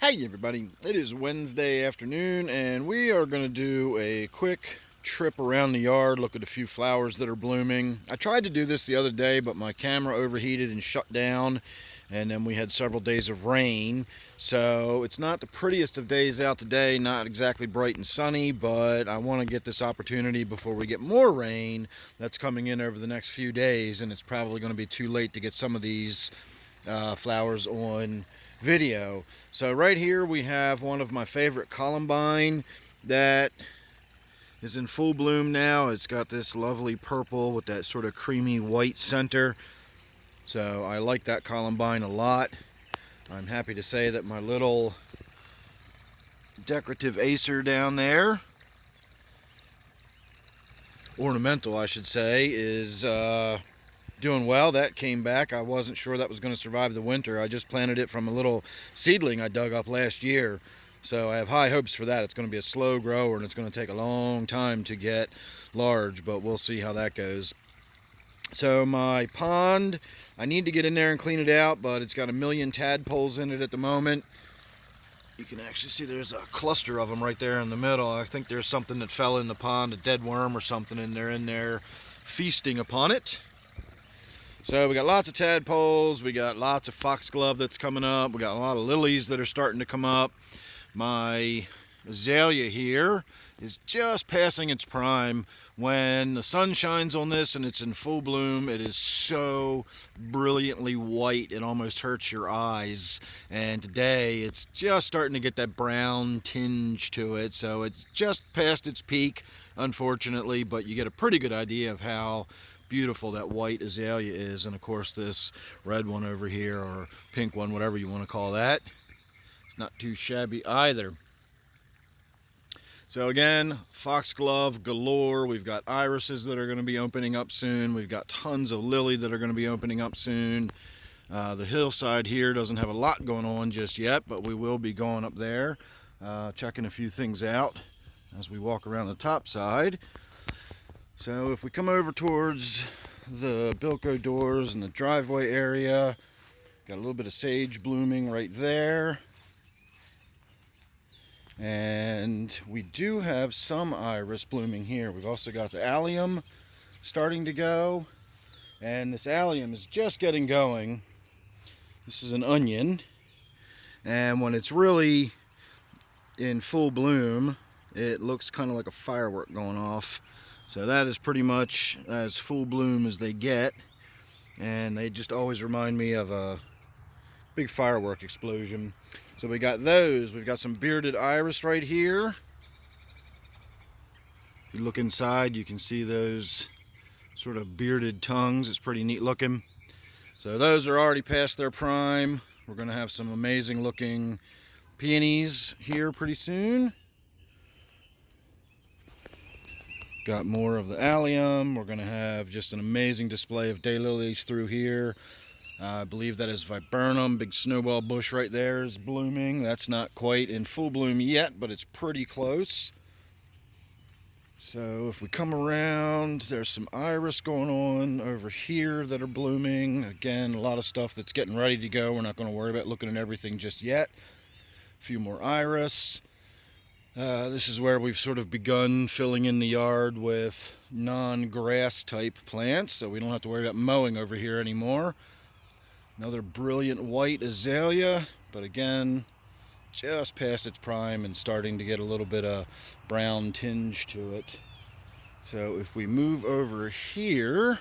Hey everybody, it is Wednesday afternoon and we are going to do a quick trip around the yard, look at a few flowers that are blooming. I tried to do this the other day, but my camera overheated and shut down, and then we had several days of rain. So it's not the prettiest of days out today, not exactly bright and sunny, but I want to get this opportunity before we get more rain that's coming in over the next few days, and it's probably going to be too late to get some of these flowers on video. So right here we have one of my favorite columbine that is in full bloom now. It's got this lovely purple with that sort of creamy white center. So I like that columbine a lot. I'm happy to say that my little decorative acer down there, ornamental I should say, is doing well. That came back. I wasn't sure that was going to survive the winter. I just planted it from a little seedling I dug up last year. So I have high hopes for that. It's going to be a slow grower and it's going to take a long time to get large, but we'll see how that goes. So my pond, I need to get in there and clean it out, but it's got a million tadpoles in it at the moment. You can actually see there's a cluster of them right there in the middle. I think there's something that fell in the pond, a dead worm or something, and they're in there feasting upon it. So we got lots of tadpoles, we got lots of foxglove that's coming up, we got a lot of lilies that are starting to come up. My azalea here is just passing its prime. When the sun shines on this and it's in full bloom, it is so brilliantly white it almost hurts your eyes. And today it's just starting to get that brown tinge to it, so it's just past its peak, unfortunately, but you get a pretty good idea of how beautiful that white azalea is. And of course this red one over here, or pink one, whatever you want to call that, it's not too shabby either. So again, foxglove galore. We've got irises that are going to be opening up soon. We've got tons of lily that are going to be opening up soon. The hillside here doesn't have a lot going on just yet, but we will be going up there, checking a few things out as we walk around the top side. So if we come over towards the Bilko doors and the driveway area, got a little bit of sage blooming right there. And we do have some iris blooming here. We've also got the allium starting to go. And this allium is just getting going. This is an onion. And when it's really in full bloom, it looks kind of like a firework going off. So that is pretty much as full bloom as they get. And they just always remind me of a big firework explosion. So we got those. We've got some bearded iris right here. If you look inside, you can see those sort of bearded tongues. It's pretty neat looking. So those are already past their prime. We're going to have some amazing looking peonies here pretty soon. Got more of the allium. We're going to have just an amazing display of daylilies through here. I believe that is viburnum. Big snowball bush right there is blooming. That's not quite in full bloom yet, but it's pretty close. So if we come around, there's some iris going on over here that are blooming. Again, a lot of stuff that's getting ready to go. We're not going to worry about looking at everything just yet. A few more iris. This is where we've sort of begun filling in the yard with non-grass type plants, so we don't have to worry about mowing over here anymore. Another brilliant white azalea, but again, just past its prime and starting to get a little bit of brown tinge to it. So if we move over here,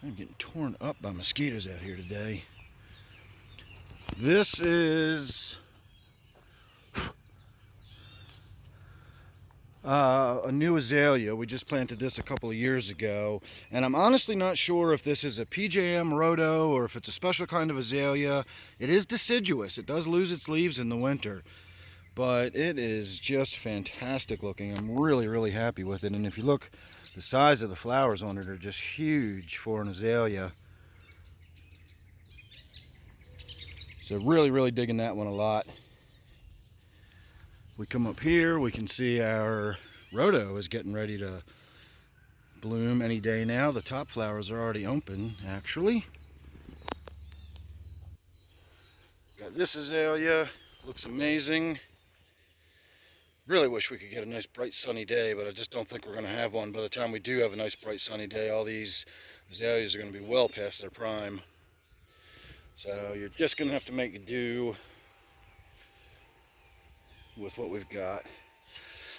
I'm getting torn up by mosquitoes out here today. This is a new azalea. We just planted this a couple of years ago, and I'm honestly not sure if this is a PJM rhodo or if it's a special kind of azalea. It is deciduous. It does lose its leaves in the winter, but it is just fantastic looking. I'm really happy with it. And if you look, the size of the flowers on it are just huge for an azalea. So really digging that one a lot. We come up here, we can see our rhodo is getting ready to bloom any day now. The top flowers are already open, actually. Got this azalea Looks amazing. Really wish we could get a nice bright sunny day, but I just don't think we're going to have one. By the time we do have a nice bright sunny day, all these azaleas are going to be well past their prime. So you're just going to have to make do with what we've got.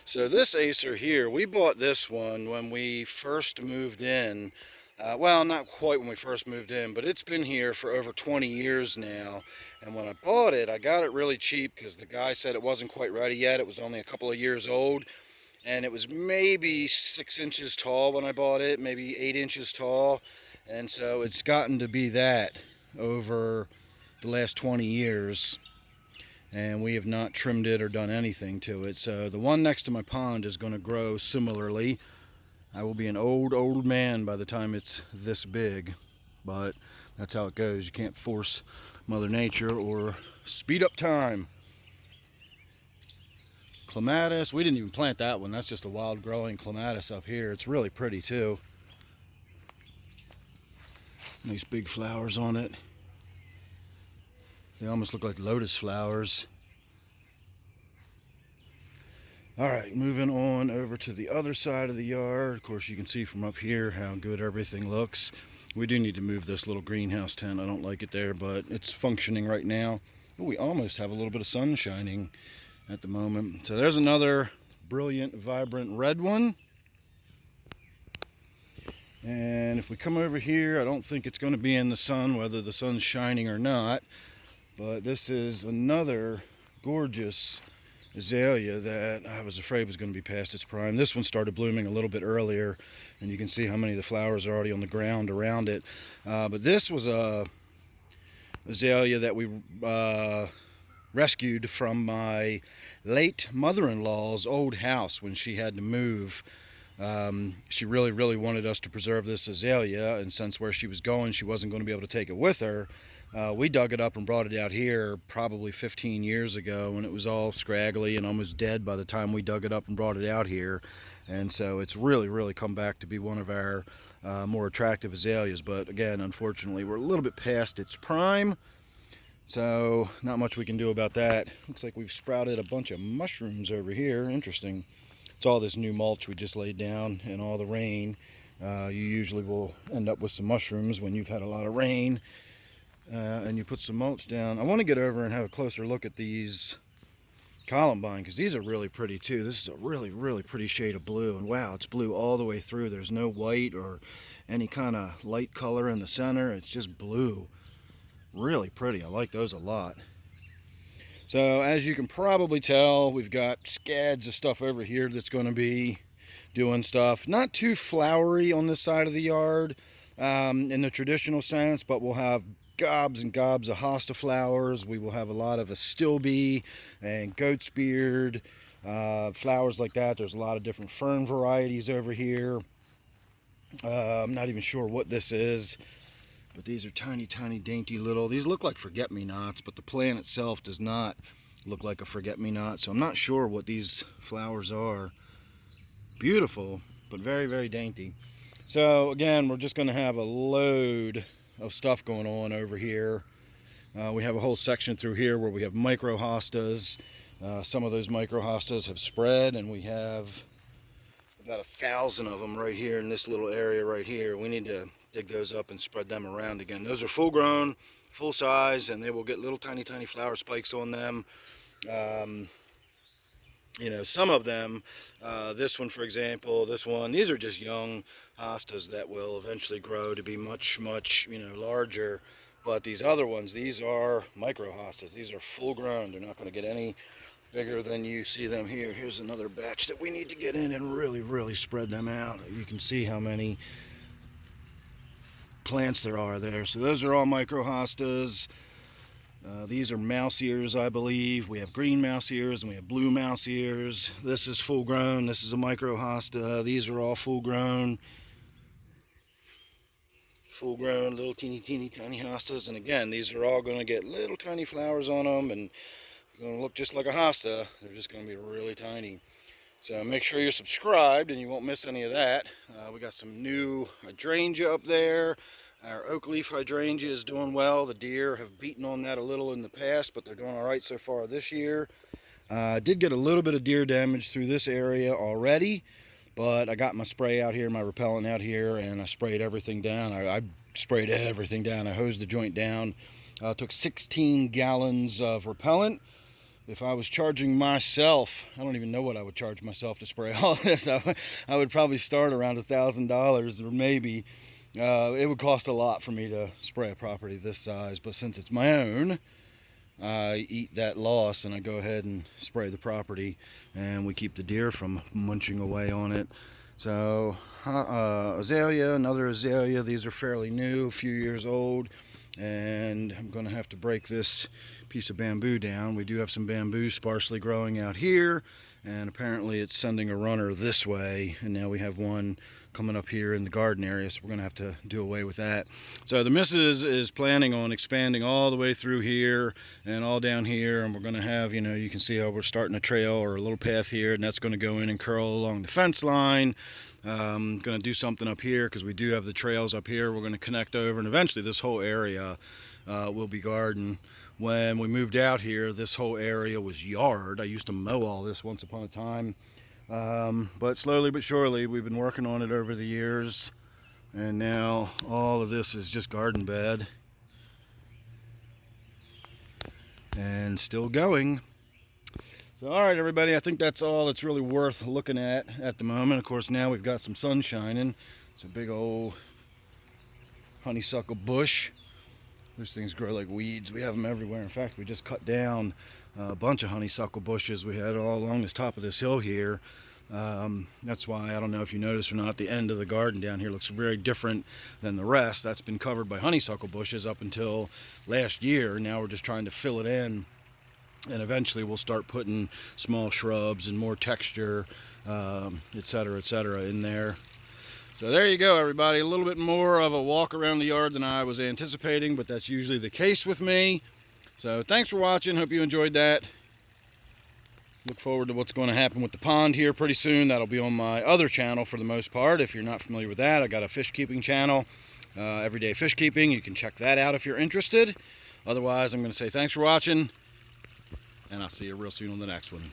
So this Acer here, we bought this one when we first moved in. Well, not quite when we first moved in, but it's been here for over 20 years now. And when I bought it, I got it really cheap because the guy said it wasn't quite ready yet. It was only a couple of years old. And it was maybe 6 inches tall when I bought it, maybe 8 inches tall. And so it's gotten to be that over the last 20 years. And we have not trimmed it or done anything to it. So the one next to my pond is going to grow similarly. I will be an old man by the time it's this big, but that's how it goes. You can't force Mother Nature or speed up time. Clematis, we didn't even plant that one. That's just a wild growing clematis up here. It's really pretty too. Nice big flowers on it. They almost look like lotus flowers. All right, moving on over to the other side of the yard. Of course, you can see from up here how good everything looks. We do need to move this little greenhouse tent. I don't like it there, but it's functioning right now. Ooh, we almost have a little bit of sun shining at the moment. So there's another brilliant, vibrant red one. And if we come over here, I don't think it's going to be in the sun, whether the sun's shining or not. But this is another gorgeous azalea that I was afraid was going to be past its prime. This one started blooming a little bit earlier, and you can see how many of the flowers are already on the ground around it. But this was a azalea that we rescued from my late mother-in-law's old house when she had to move. She really wanted us to preserve this azalea, and since where she was going, she wasn't going to be able to take it with her. We dug it up and brought it out here probably 15 years ago, and it was all scraggly and almost dead by the time we dug it up and brought it out here. And so it's really come back to be one of our more attractive azaleas. But again, unfortunately, we're a little bit past its prime, so not much we can do about that. Looks like we've sprouted a bunch of mushrooms over here. Interesting. It's all this new mulch we just laid down and all the rain. You usually will end up with some mushrooms when you've had a lot of rain. And you put some mulch down. I want to get over and have a closer look at these columbine, because these are really pretty too. This is a really pretty shade of blue, and wow, it's blue all the way through. There's no white or any kind of light color in the center. It's just blue. Really pretty. I like those a lot. So as you can probably tell, we've got scads of stuff over here that's going to be doing stuff. Not too flowery on this side of the yard in the traditional sense, but we'll have gobs and gobs of hosta flowers. We will have a lot of astilbe and goat's beard, flowers like that. There's a lot of different fern varieties over here. I'm not even sure what this is, but these are tiny dainty little, these look like forget-me-nots, but the plant itself does not look like a forget-me-not, so I'm not sure what these flowers are. Beautiful, but very dainty. So again, we're just going to have a load of stuff going on over here. We have a whole section through here where we have micro hostas. Some of those micro hostas have spread, and we have about 1,000 of them right here in this little area right here. We need to dig those up and spread them around again. Those are full grown, full size, and they will get little tiny flower spikes on them. You know, some of them, this one for example, these are just young hostas that will eventually grow to be much larger. But these other ones, these are micro hostas. These are full grown. They're not going to get any bigger than you see them here. Here's another batch that we need to get in and really spread them out. You can see how many plants there are there. So those are all micro hostas. These are mouse ears, I believe. We have green mouse ears and we have blue mouse ears. This is full grown. This is a micro hosta. These are all full grown. Full grown little tiny hostas. And again, these are all going to get little tiny flowers on them and they're going to look just like a hosta. They're just going to be really tiny. So make sure you're subscribed and you won't miss any of that. We got some new hydrangea up there. Our oak leaf hydrangea is doing well. The deer have beaten on that a little in the past, but they're doing all right so far this year. I did get a little bit of deer damage through this area already, but I got my spray out here, my repellent out here, and I sprayed everything down. I sprayed everything down. I hosed the joint down. Took 16 gallons of repellent. If I was charging myself, I don't even know what I would charge myself to spray all this. I would probably start around $1,000 or maybe. It would cost a lot for me to spray a property this size, but since it's my own, I eat that loss and I go ahead and spray the property, and we keep the deer from munching away on it. So azalea, another azalea. These are fairly new, a few years old, and I'm going to have to break this piece of bamboo down. We do have some bamboo sparsely growing out here, and apparently it's sending a runner this way, and now we have one coming up here in the garden area, so we're going to have to do away with that. So the missus is planning on expanding all the way through here and all down here, and we're going to have, you know, you can see how we're starting a trail or a little path here, and that's going to go in and curl along the fence line. Going to do something up here because we do have the trails up here. We're going to connect over, and eventually this whole area will be garden. When we moved out here, this whole area was yard. I used to mow all this once upon a time, but slowly but surely we've been working on it over the years, and now all of this is just garden bed and still going. So all right, everybody, I think that's all that's really worth looking at the moment. Of course, now we've got some sun shining. It's a big old honeysuckle bush. Those things grow like weeds. We have them everywhere. In fact, we just cut down a bunch of honeysuckle bushes we had all along this top of this hill here. That's why, I don't know if you noticed or not, the end of the garden down here looks very different than the rest. That's been covered by honeysuckle bushes up until last year. Now we're just trying to fill it in, and eventually we'll start putting small shrubs and more texture, etc., in there. So there you go, everybody. A little bit more of a walk around the yard than I was anticipating, but that's usually the case with me. So thanks for watching. Hope you enjoyed that. Look forward to what's going to happen with the pond here pretty soon. That'll be on my other channel for the most part. If you're not familiar with that, I got a fish keeping channel, Everyday Fish Keeping. You can check that out if you're interested. Otherwise, I'm going to say thanks for watching, and I'll see you real soon on the next one.